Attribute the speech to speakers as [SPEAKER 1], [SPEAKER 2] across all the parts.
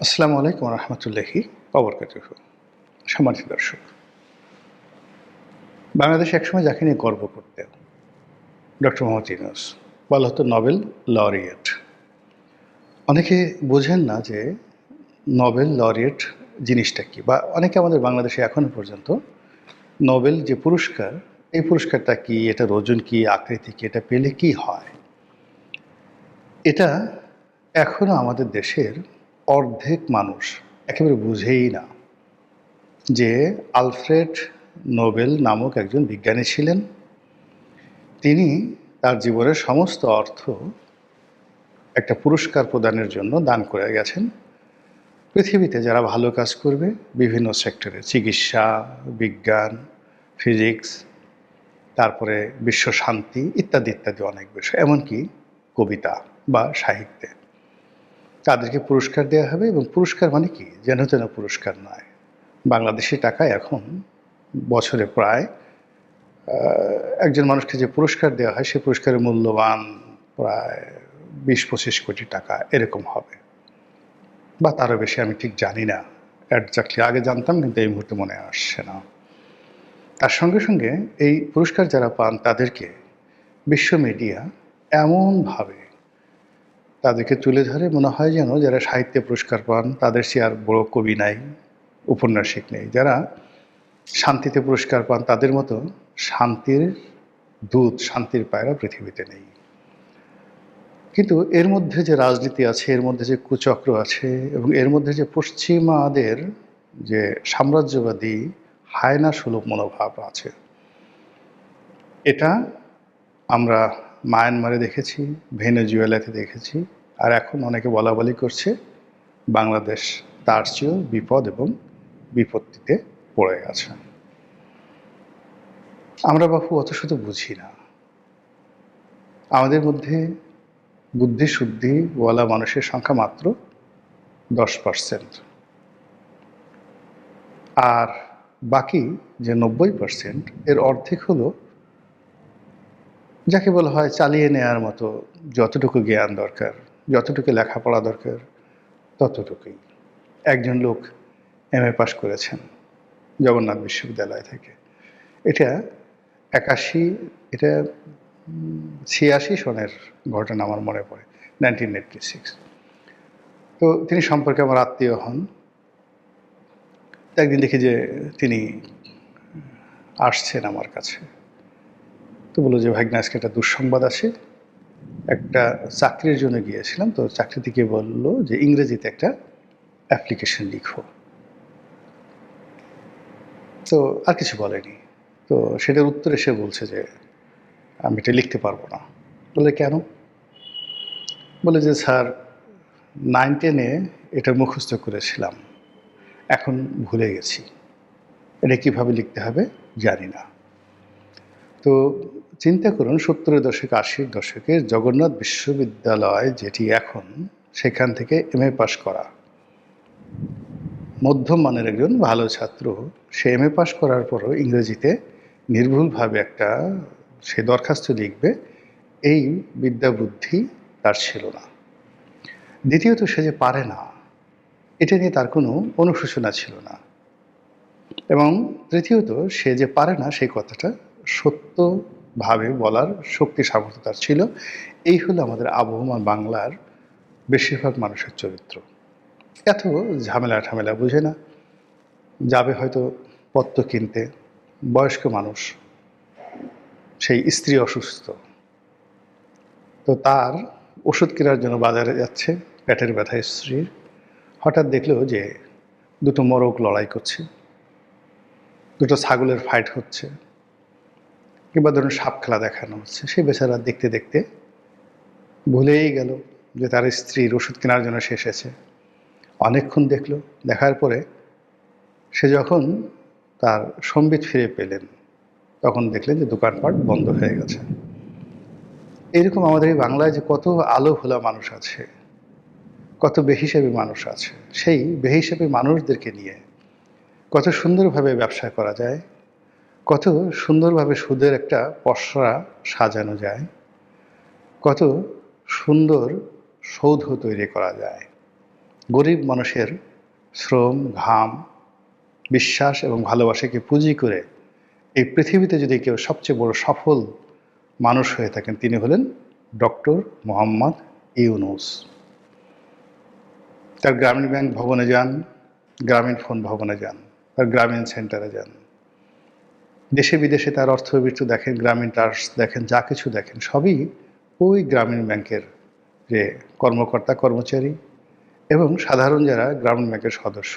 [SPEAKER 1] আসসালামু আলাইকুম রহমতুল্লাহি ওবরকাতুহু। সম্মানিত দর্শক, বাংলাদেশ একসময় যাকে নিয়ে গর্ব করতে ডক্টর মোহাম্মদ ইউনূস বলা হতো নোবেল লরিয়েট। অনেকে বোঝেন না যে নোবেল লরিয়েট জিনিসটা কি, বা অনেকে আমাদের বাংলাদেশে এখনো পর্যন্ত নোবেল যে পুরস্কার, এই পুরস্কারটা কি, এটার ওজন কি, আকৃতি কি, এটা পেলে কি হয়, এটা এখনো আমাদের দেশের অর্ধেক মানুষ একেবারে বুঝেই না যে আলফ্রেড নোবেল নামক একজন বিজ্ঞানী ছিলেন। তিনি তার জীবনের সমস্ত অর্থ একটা পুরস্কার প্রদানের জন্য দান করে গেছেন। পৃথিবীতে যারা ভালো কাজ করবে বিভিন্ন সেক্টরে, চিকিৎসা, বিজ্ঞান, ফিজিক্স, তারপরে বিশ্ব শান্তি ইত্যাদি ইত্যাদি অনেক বিষয়, এমনকি কবিতা বা সাহিত্যে, তাদেরকে পুরস্কার দেওয়া হবে। এবং পুরস্কার মানে কি, যেন তেন পুরস্কার নয়। বাংলাদেশি টাকায় এখন বছরে প্রায় একজন মানুষকে যে পুরস্কার দেওয়া হয়, সে পুরস্কারের মূল্যবান প্রায় 20-25 কোটি টাকা এরকম হবে, বা তারও বেশি, আমি ঠিক জানি না একজাক্টলি। আগে জানতাম, কিন্তু এই মুহূর্তে মনে আসছে না। তার সঙ্গে সঙ্গে এই পুরস্কার যারা পান তাদেরকে বিশ্ব মিডিয়া এমনভাবে তাদেরকে তুলে ধরে, মনে হয় যেন যারা সাহিত্যে পুরস্কার পান তাদের সে আর বড় কবি নাই, উপন্যাসিক নেই। যারা শান্তিতে পুরস্কার পান তাদের মতো শান্তির দূত, শান্তির পায়রা পৃথিবীতে নেই। কিন্তু এর মধ্যে যে রাজনীতি আছে, এর মধ্যে যে কুচক্র আছে, এবং এর মধ্যে যে পশ্চিমাদের যে সাম্রাজ্যবাদী হায়না সুলভ মনোভাব আছে, এটা আমরা মায়ানমারে দেখেছি, ভেনেজুয়েলাতে দেখেছি, আর এখন অনেকে বলাবলি করছে বাংলাদেশ তার চেয়েও বিপদ এবং বিপত্তিতে পড়ে গেছে। আমরা বাপু অত শুধু বুঝি না, আমাদের মধ্যে বুদ্ধি শুদ্ধিওয়ালা মানুষের সংখ্যা মাত্র 10%, আর বাকি যে 90% এর অর্ধেক হলো যাকে বলা হয় চালিয়ে নেওয়ার মতো, যতটুকু জ্ঞান দরকার, যতটুকু লেখাপড়া দরকার, ততটুকুই। একজন লোক MA পাশ করেছেন জগন্নাথ বিশ্ববিদ্যালয় থেকে। এটা 86 সনের ঘটনা আমার মনে পড়ে, 1986। তো তিনি সম্পর্কে আমার আত্মীয় হন। তো একদিন দেখি যে তিনি আসছেন আমার কাছে। তো বললো যে ভাগ্নে, আজকে একটা দুঃসংবাদ আছে। একটা চাকরির জন্য গিয়েছিলাম, তো চাকরিতে গিয়ে বললো যে ইংরেজিতে একটা অ্যাপ্লিকেশন লিখো। তো আর কিছু বলেনি। তো সেটার উত্তরে সে বলছে যে আমি এটা লিখতে পারবো না। বলে কেন? বলে যে স্যার, 9-10-এ এটা মুখস্থ করেছিলাম, এখন ভুলে গেছি, এটা কীভাবে লিখতে হবে জানি না। তো চিন্তা করুন, 70-এর দশক, 80-র দশকের জগন্নাথ বিশ্ববিদ্যালয় যেটি এখন, সেখান থেকে MA পাশ করা মধ্যম মানের একজন ভালো ছাত্র, সে MA পাশ করার পরও ইংরেজিতে নির্ভুলভাবে একটা সে দরখাস্ত লিখবে, এই বিদ্যা বুদ্ধি তার ছিল না। দ্বিতীয়ত, সে যে পারে না, এটা নিয়ে তার কোনো অনুশোচনা ছিল না। এবং তৃতীয়ত, সে যে পারে না সেই কথাটা সত্যভাবে বলার শক্তি সামর্থ্য তার ছিল। এই হলো আমাদের আবহমান বাংলার বেশিরভাগ মানুষের চরিত্র। এত ঝামেলা ঠামেলা বুঝে না। যাবে হয়তো পত্র কিনতে, বয়স্ক মানুষ, সেই স্ত্রী অসুস্থ, তো তার ওষুধ কেনার জন্য বাজারে যাচ্ছে, পেটের ব্যথা স্ত্রীর। হঠাৎ দেখলো যে দুটো মোরগ লড়াই করছে, দুটো ছাগলের ফাইট হচ্ছে, কিংবা ধরুন সাপ খেলা দেখানো হচ্ছে। সে বেচারা দেখতে দেখতে ভুলেই গেল যে তার স্ত্রীর ওষুধ কেনার জন্য সে এসেছে। অনেকক্ষণ দেখলো, দেখার পরে সে যখন তার সম্বিত ফিরে পেলেন, তখন দেখলেন যে দোকানপাট বন্ধ হয়ে গেছে। এরকম আমাদের এই বাংলায় যে কত আলো ভোলা মানুষ আছে, কত বেহিসাবি মানুষ আছে, সেই বেহিসাবি মানুষদেরকে নিয়ে কত সুন্দরভাবে ব্যবসা করা যায়, কত সুন্দরভাবে সুদের একটা পসরা সাজানো যায়, কত সুন্দর সৌধ তৈরি করা যায়। গরিব মানুষের শ্রম, ঘাম, বিশ্বাস এবং ভালোবাসাকে পুঁজি করে এই পৃথিবীতে যদি কেউ সবচেয়ে বড় সফল মানুষ হয়ে থাকেন, তিনি হলেন ডক্টর মোহাম্মদ ইউনূস। তার গ্রামীণ ব্যাংক ভবনে যান, গ্রামীণ ফোন ভবনে যান, তার গ্রামীণ সেন্টারে যান, দেশে বিদেশে তার অর্থবৃত্ত দেখেন, গ্রামীণ ট্রাস্ট দেখেন, যা কিছু দেখেন সবই ওই গ্রামীণ ব্যাংকের যে কর্মকর্তা কর্মচারী এবং সাধারণ যারা গ্রামীণ ব্যাংকের সদস্য,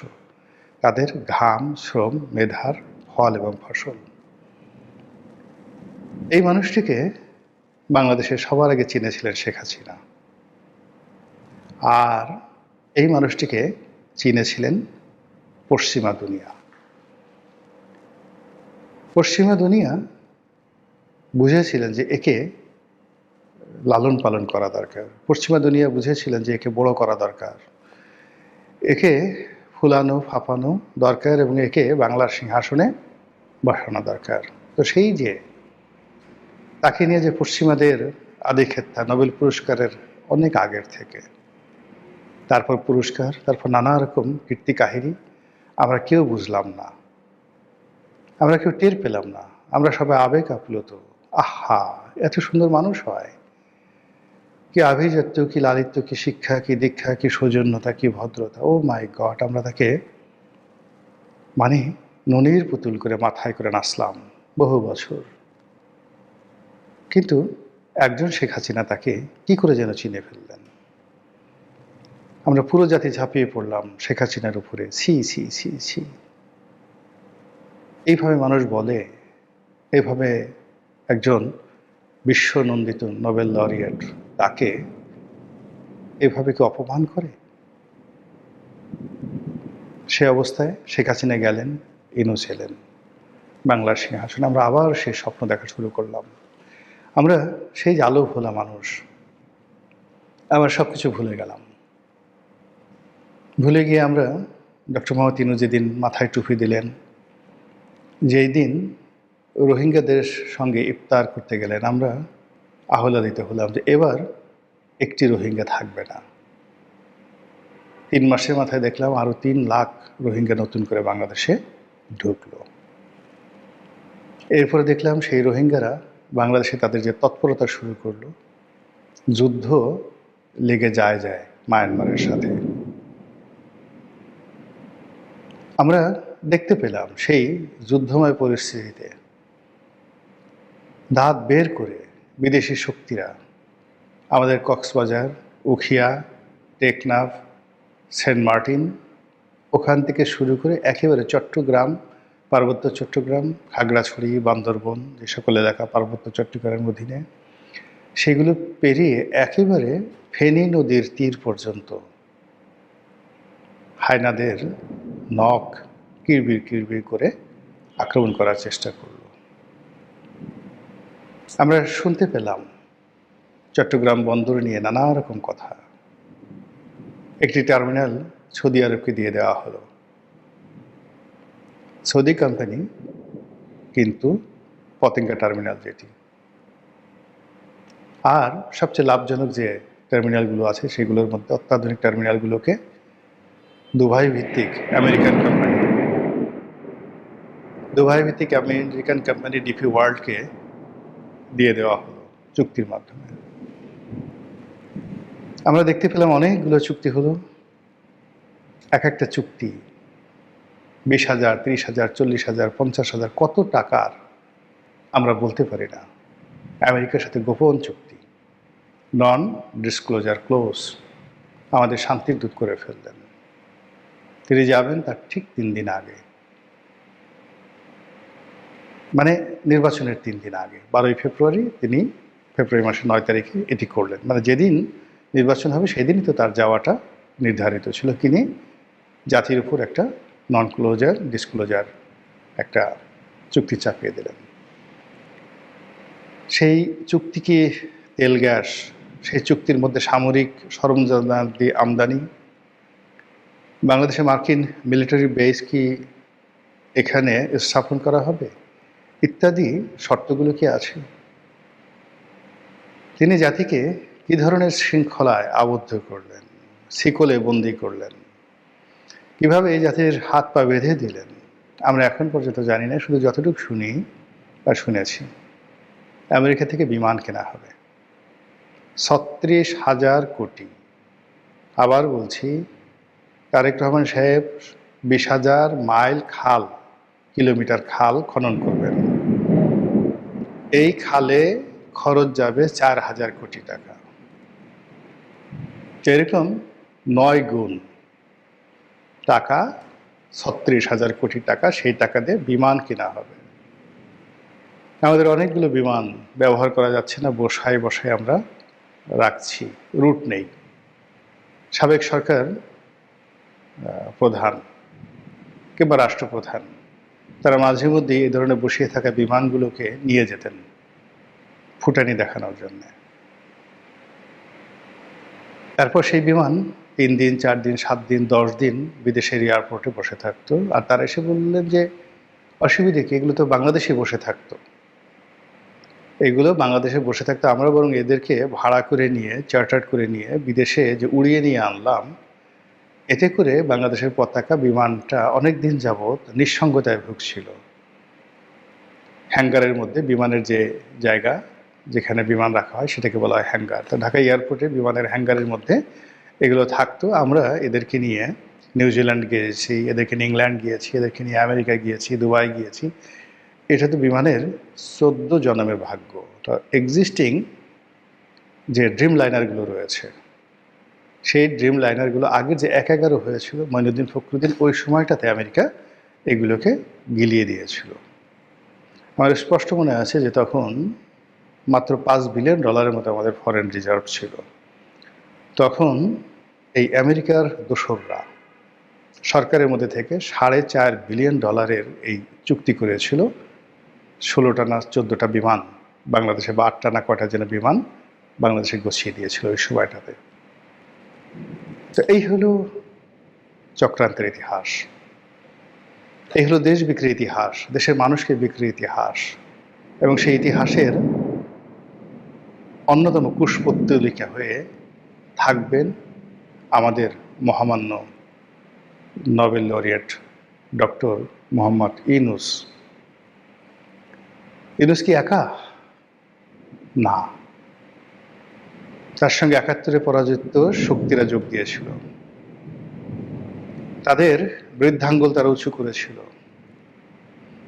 [SPEAKER 1] তাদের ঘাম, শ্রম, মেধার ফল এবং ফসল। এই মানুষটিকে বাংলাদেশের সবার আগে চিনেছিলেন শেখ হাসিনা, আর এই মানুষটিকে চিনেছিলেন পশ্চিমা দুনিয়া। পশ্চিমা দুনিয়া বুঝেছিলেন যে একে লালন পালন করা দরকার। পশ্চিমা দুনিয়া বুঝেছিলেন যে একে বড় করা দরকার, একে ফুলানো ফাঁপানো দরকার এবং একে বাংলার সিংহাসনে বসানো দরকার। তো সেই যে তাকে নিয়ে যে পশ্চিমাদের আদিক্ষেতা, নোবেল পুরস্কারের অনেক আগের থেকে, তারপর পুরস্কার, তারপর নানা রকম কীর্তি কাহিনী, আমরা কেউ বুঝলাম না, আমরা কেউ টের পেলাম না। আমরা সবাই আবেগ আপ্লুত, আহা এত সুন্দর মানুষ হয়, কি আভিজাত্য, কি লালিত্য, কি শিক্ষা, কি দীক্ষা, কি সৌজন্যতা, কি ভদ্রতা, ও মাই গড। আমরা তাকে মানে ননির পুতুল করে মাথায় করে নাচলাম বহু বছর, কিন্তু একজন শেখ হাসিনা তাকে কি করে যেন চিনে ফেললেন। আমরা পুরো জাতি ঝাঁপিয়ে পড়লাম শেখ হাসিনার উপরে, ছি ছি ছি ছি। এইভাবে মানুষ বলে, এইভাবে একজন বিশ্বনন্দিত নোবেল লরিয়েট তাকে এভাবে কি অপমান করে? সে অবস্থায় শেখ হাসিনা গেলেন, ইউনূস এলেন বাংলার সিংহাসনে। আমরা আবার সেই স্বপ্ন দেখা শুরু করলাম। আমরা সেই যে আলো ভোলা মানুষ, আবার সব কিছু ভুলে গেলাম। ভুলে গিয়ে আমরা ডক্টর মোহাম্মদ ইউনূস যেদিন মাথায় টুপি দিলেন, যেই দিন রোহিঙ্গাদের সঙ্গে ইফতার করতে গেলেন, আমরা আহ্লাদিত হলাম যে এবার একটি রোহিঙ্গা থাকবে না। 3 মাসের মাথায় দেখলাম আরও 3 লাখ রোহিঙ্গা নতুন করে বাংলাদেশে ঢুকলো। এরপরে দেখলাম সেই রোহিঙ্গারা বাংলাদেশে তাদের যে তৎপরতা শুরু করলো, যুদ্ধ লেগে যায় মায়ানমারের সাথে। আমরা দেখতে পেলাম সেই যুদ্ধময় পরিস্থিতিতে দাঁত বের করে বিদেশি শক্তিরা আমাদের কক্সবাজার, উখিয়া, টেকনাফ, সেন্ট মার্টিন, ওখান থেকে শুরু করে একেবারে চট্টগ্রাম, পার্বত্য চট্টগ্রাম, খাগড়াছড়ি, বান্দরবন, যে সকল এলাকা পার্বত্য চট্টগ্রামের অধীনে, সেগুলো পেরিয়ে একেবারে ফেনী নদীর তীর পর্যন্ত হায়নাদের নখ কিরবির কিরবির করে আক্রমণ করার চেষ্টা করল। আমরা শুনতে পেলাম চট্টগ্রাম বন্দর নিয়ে নানা রকম কথা। একটি টার্মিনাল সৌদি আরবকে দিয়ে দেওয়া হলো। সৌদি কোম্পানি, কিন্তু পতেঙ্গা টার্মিনাল যেটি, আর সবচেয়ে লাভজনক যে টার্মিনালগুলো আছে সেগুলোর মধ্যে অত্যাধুনিক টার্মিনালগুলোকে দুবাই ভিত্তিক আমেরিকান কোম্পানি ডিপি ওয়ার্ল্ডকে দিয়ে দেওয়া হলো চুক্তির মাধ্যমে। আমরা দেখতে পেলাম অনেকগুলো চুক্তি হলো। এক একটা চুক্তি 20,000, 30,000, 40,000, 50,000, কত টাকার আমরা বলতে পারি না। আমেরিকার সাথে গোপন চুক্তি, নন ডিসক্লোজার ক্লোজ, আমাদের শান্তির দূত করে ফেললেন। তিনি যাবেন তার ঠিক 3 দিন আগে, মানে নির্বাচনের 3 দিন আগে, 12ই ফেব্রুয়ারি তিনি ফেব্রুয়ারি মাসের 9 তারিখে এটি করলেন। মানে যেদিন নির্বাচন হবে সেদিনই তো তার যাওয়াটা নির্ধারিত ছিল। তিনি জাতির উপর একটা নন ডিসক্লোজার একটা চুক্তি চাপিয়ে দিলেন। সেই চুক্তিকে তেল গ্যাস, সেই চুক্তির মধ্যে সামরিক সরঞ্জাম দিয়ে আমদানি, বাংলাদেশে মার্কিন মিলিটারি বেস কি এখানে স্থাপন করা হবে ইত্যাদি শর্তগুলো কি আছে। তিনি জাতিকে কী ধরনের শৃঙ্খলায় আবদ্ধ করলেন, শিকলে বন্দী করলেন। কিভাবে এই জাতির হাত পা বেঁধে দিলেন আমরা এখন পর্যন্ত জানি না, শুধু যতটুকু শুনি বা শুনেছি আমেরিকা থেকে বিমান কেনা হবে ৩৬,০০০ কোটি। আবার বলছি, তারেক রহমান সাহেব ২০,০০০ মাইল খাল, কিলোমিটার খাল খনন করবেন। এই খালে খরচ যাবে ৪,০০০ কোটি টাকা। এরকম ৯ গুণ টাকা, ৩৬,০০০ কোটি টাকা, সেই টাকা দিয়ে বিমান কেনা হবে। আমাদের অনেকগুলো বিমান ব্যবহার করা যাচ্ছে না, বসায় বসায় আমরা রাখছি, রুট নেই। সাবেক সরকার প্রধান কিংবা রাষ্ট্রপ্রধান তারা মাঝে মধ্যে এই ধরনের বসিয়ে থাকা বিমানগুলোকে নিয়ে যেতেন ফুটানি দেখানোর জন্য। তারপর সেই বিমান ৩ দিন, ৪ দিন, ৭ দিন, ১০ দিন বিদেশের এয়ারপোর্টে বসে থাকতো। আর তারা এসে বললেন যে অসুবিধে কি, এগুলো তো বাংলাদেশে বসে থাকতো, এগুলো বাংলাদেশে বসে থাকতো, আমরা বরং এদেরকে ভাড়া করে নিয়ে, চার্টার করে নিয়ে বিদেশে যে উড়িয়ে নিয়ে আনলাম, এতে করে বাংলাদেশের পতাকা বিমানটা অনেক দিন যাবৎ নিঃসঙ্গতায় ভুগছিল। হ্যাঙ্গারের মধ্যে বিমানের যে জায়গা যেখানে বিমান রাখা হয় সেটাকে বলা হয় হ্যাঙ্গার। তো ঢাকা এয়ারপোর্টে বিমানের হ্যাঙ্গারের মধ্যে এগুলো থাকতো। আমরা এদেরকে নিয়ে নিউজিল্যান্ড গিয়েছি, এদেরকে নিয়ে ইংল্যান্ড গিয়েছি, এদেরকে নিয়ে আমেরিকা গিয়েছি, দুবাই গিয়েছি। এটা তো বিমানের ১৪ জন্মের ভাগ্য। তো এক্সিস্টিং যে ড্রিম লাইনারগুলো রয়েছে, সেই ড্রিম লাইনারগুলো আগের যে ১/১১ হয়েছিল মঈনুদ্দিন ফখরুদ্দিন, ওই সময়টাতে আমেরিকা এগুলোকে গিলিয়ে দিয়েছিল। আমার স্পষ্ট মনে আছে যে তখন মাত্র $৫ বিলিয়ন মতো আমাদের ফরেন রিজার্ভ ছিল। তখন এই আমেরিকার দোসররা সরকারের মধ্যে থেকে $৪.৫ বিলিয়ন এই চুক্তি করেছিল ১৬টা না ১৪টা বিমান বাংলাদেশে, বা ৮টা না কয়টা যেন বিমান বাংলাদেশে গছিয়ে দিয়েছিল ওই সময়টাতে। তো এই হলো চক্রান্তের ইতিহাস, এই হলো দেশ বিক্রির ইতিহাস, দেশের মানুষকে বিক্রির ইতিহাস। এবং সেই ইতিহাসের অন্যতম কুশপুত্তলিকা হয়ে থাকবেন আমাদের মহামান্য Nobel laureate doctor Mohammad Yunus. Yunus কি একা? না, তার সঙ্গে ৭১-এ পরাজিত শক্তিরা যোগ দিয়েছিল। তাদের বৃদ্ধাঙ্গুল তারা উঁচু করেছিল,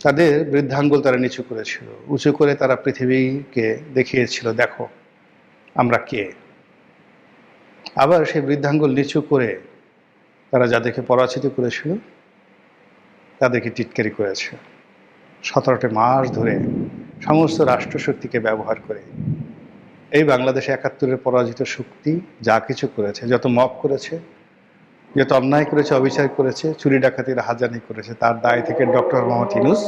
[SPEAKER 1] তাদের বৃদ্ধাঙ্গুল তারা নিচু করেছিল, উঁচু করে তারা পৃথিবীকে দেখিয়েছিল, দেখো আমরা কে। আবার সেই বৃদ্ধাঙ্গুল নিচু করে তারা যাদেরকে পরাজিত করেছিল তাদেরকে টিটকারি করেছে। ১৭টা মাস ধরে সমস্ত রাষ্ট্রশক্তিকে ব্যবহার করে এই বাংলাদেশে ৭১-এর পরাজিত শক্তি যা কিছু করেছে, যত মব করেছে, যত অন্যায় করেছে, অবিচার করেছে, চুরি ডাকাতি রাহাজানি করেছে, তার দায় থেকে ডক্টর মোহাম্মদ ইউনূস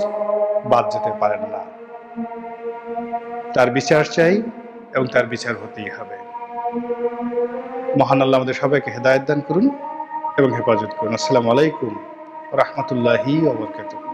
[SPEAKER 1] বাদ যেতে পারেন না। তার বিচার চাই এবং তার বিচার হতেই হবে। মহান আল্লাহ আমাদের সবাইকে হেদায়েত দান করুন এবং হেফাজত করুন। আসসালামু আলাইকুম ওয়া রাহমাতুল্লাহি ওয়া বারাকাতুহু।